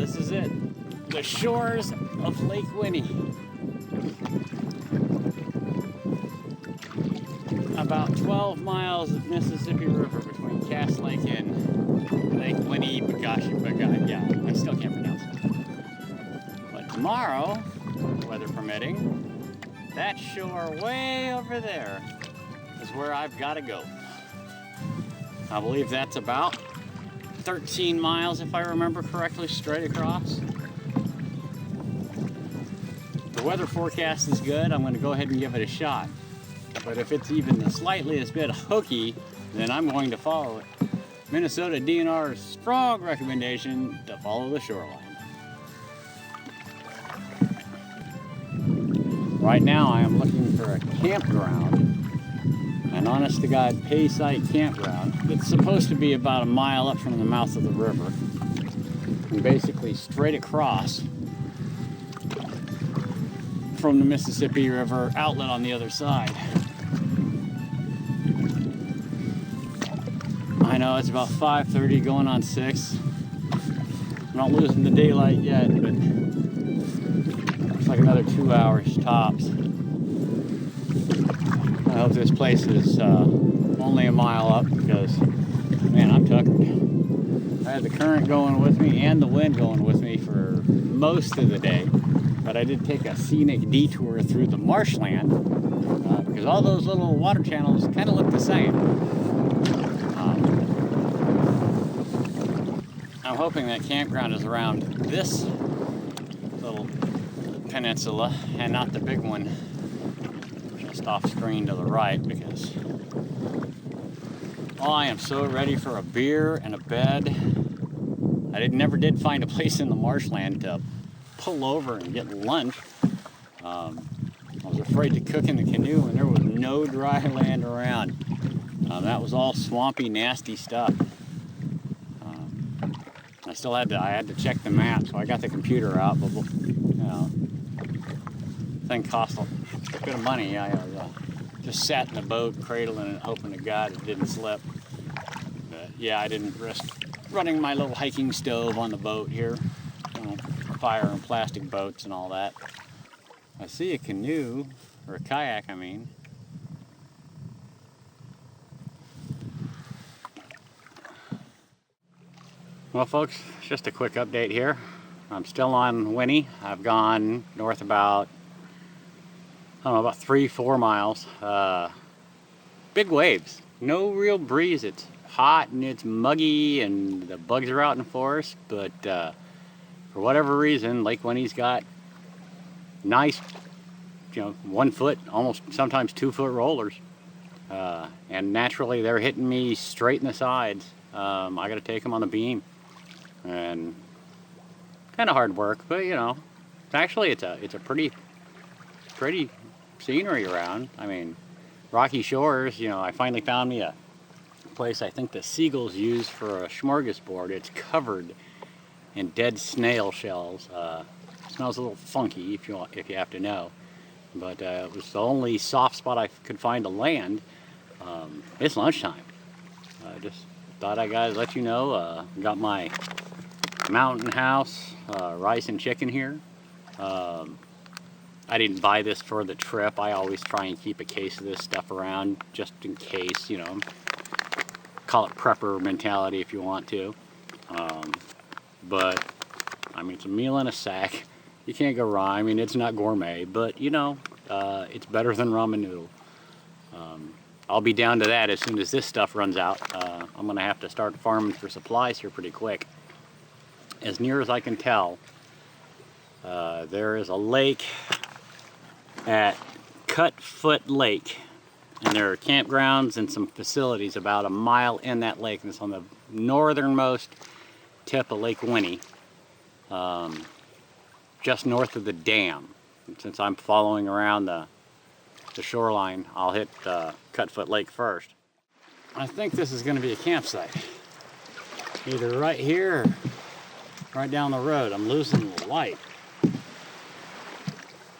This is it. The shores of Lake Winnie. About 12 miles of Mississippi River between Cass Lake and Lake Winnie, yeah, I still can't pronounce it. But tomorrow, weather permitting, that shore way over there is where I've got to go. I believe that's about 13 miles, if I remember correctly, straight across. The weather forecast is good. I'm going to go ahead and give it a shot. But if it's even the slightest bit hooky, then I'm going to follow it. Minnesota DNR's strong recommendation to follow the shoreline. Right now I am looking for a campground, an honest to God pay site campground that's supposed to be about a mile up from the mouth of the river and basically straight across from the Mississippi River outlet on the other side. I know it's about 5:30 going on 6. I'm not losing the daylight yet, but it's like another 2 hours tops. I hope this place is only a mile up because, man, I'm tuckered. I had the current going with me and the wind going with me for most of the day, but I did take a scenic detour through the marshland because all those little water channels kind of look the same. I'm hoping that campground is around this little peninsula and not the big one just off screen to the right, because I am so ready for a beer and a bed. I never did find a place in the marshland to pull over and get lunch. I was afraid to cook in the canoe and there was no dry land around. That was all swampy, nasty stuff. I had to check the map, so I got the computer out, but thing cost a bit of money. I just sat in the boat, cradling it, hoping to God it didn't slip. But yeah, I didn't risk running my little hiking stove on the boat here. Fire and plastic boats and all that. I see a canoe, or a kayak, I mean. Well, folks, just a quick update here. I'm still on Winnie. I've gone north about, I don't know, about 3-4 miles. Big waves, no real breeze. It's hot and it's muggy and the bugs are out in the forest, but for whatever reason, Lake Winnie's got nice, 1 foot, almost sometimes 2 foot rollers. And naturally they're hitting me straight in the sides. I got to take them on the beam. And kind of hard work, but actually it's a pretty scenery around. I mean, rocky shores. I finally found me a place I think the seagulls use for a smorgasbord. It's covered in dead snail shells. It smells a little funky if you have to know, but it was the only soft spot I could find to land. It's lunchtime. I just thought I gotta let you know. Got my mountain house rice and chicken here. I didn't buy this for the trip. I always try and keep a case of this stuff around just in case, call it prepper mentality if you want to. But I mean, it's a meal in a sack. You can't go wrong. I mean, it's not gourmet, but it's better than ramen noodle. I'll be down to that as soon as this stuff runs out. I'm gonna have to start farming for supplies here pretty quick. As near as I can tell, there is a lake at Cutfoot Lake, and there are campgrounds and some facilities about a mile in that lake, and it's on the northernmost tip of Lake Winnie, just north of the dam. And since I'm following around the shoreline, I'll hit Cutfoot Lake first. I think this is going to be a campsite, either right here or right down the road. I'm losing the light,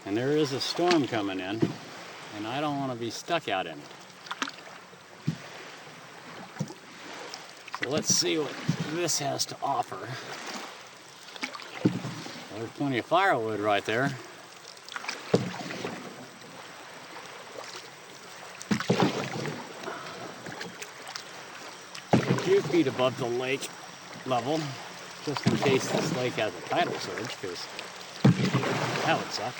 and there is a storm coming in, and I don't want to be stuck out in it. So let's see what this has to offer. There's plenty of firewood right there. A few feet above the lake level, just in case this lake has a tidal surge, because that would suck.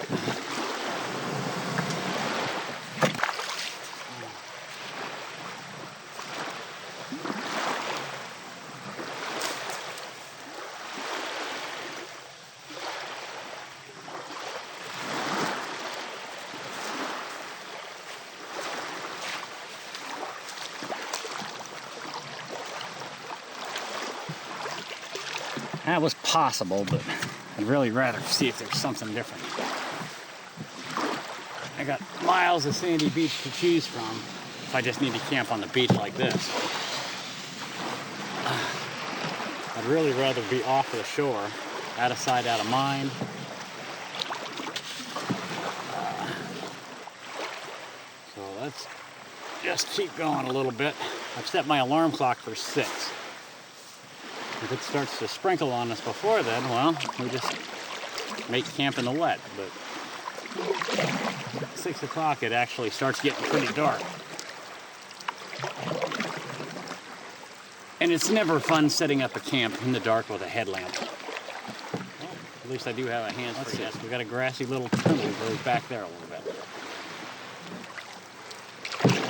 That was possible, but I'd really rather see if there's something different. I got miles of sandy beach to choose from if I just need to camp on the beach like this. I'd really rather be off the shore, out of sight, out of mind. So let's just keep going a little bit. I've set my alarm clock for 6. If it starts to sprinkle on us before then, well, we just make camp in the wet. But 6 o'clock, it actually starts getting pretty dark. And it's never fun setting up a camp in the dark with a headlamp. Well, at least I do have a hands-free desk. We got a grassy little tunnel that goes back there a little bit.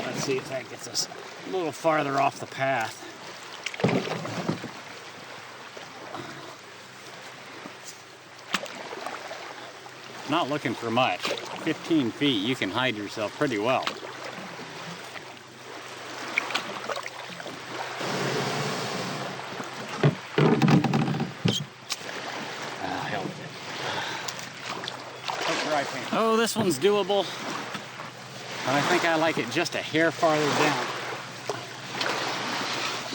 Let's see if that gets us a little farther off the path. Not looking for much. 15 feet, you can hide yourself pretty well. Hell with it. Oh, this one's doable. But I think I like it just a hair farther down.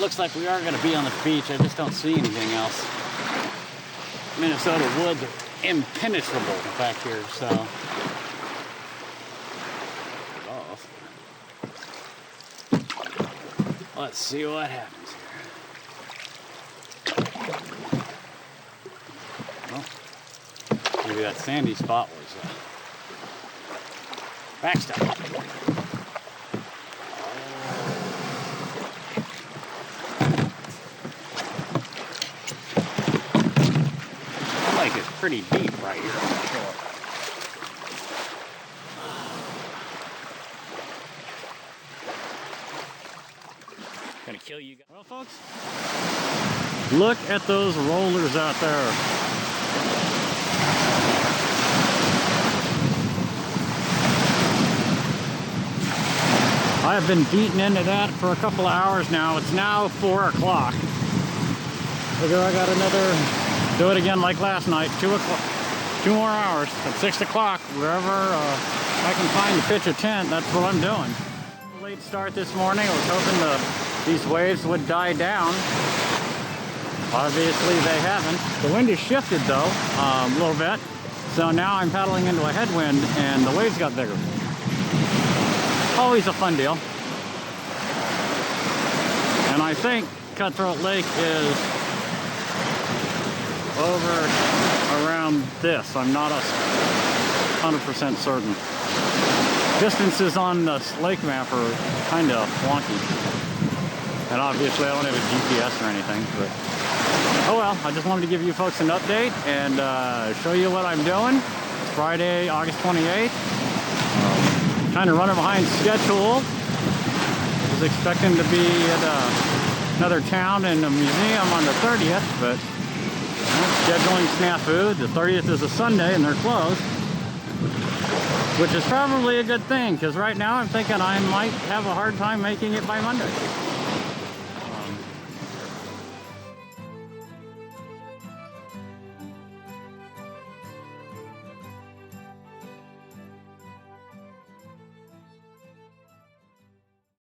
Looks like we are going to be on the beach. I just don't see anything else. Minnesota woods are impenetrable back here, so. Let's see what happens here. Well, maybe that sandy spot was backstop. Pretty deep right here on the shore. Gonna kill you guys. Well, folks, look at those rollers out there. I have been beaten into that for a couple of hours now. It's now 4 o'clock. Figure I got another. Do it again like last night, 2 o'clock, 2 more hours at 6 o'clock, wherever I can find to pitch a tent, that's what I'm doing. Late start this morning. I was hoping these waves would die down. Obviously they haven't. The wind has shifted though, a little bit. So now I'm paddling into a headwind and the waves got bigger. Always a fun deal. And I think Cutthroat Lake is over around this. I'm not 100% certain. Distances on the lake map are kind of wonky. And obviously I don't have a GPS or anything, but oh well, I just wanted to give you folks an update and show you what I'm doing. It's Friday, August 28th. Kind of running behind schedule. I was expecting to be at another town and a museum on the 30th, but scheduling snafu. The 30th is a Sunday and they're closed, which is probably a good thing because right now I'm thinking I might have a hard time making it by Monday.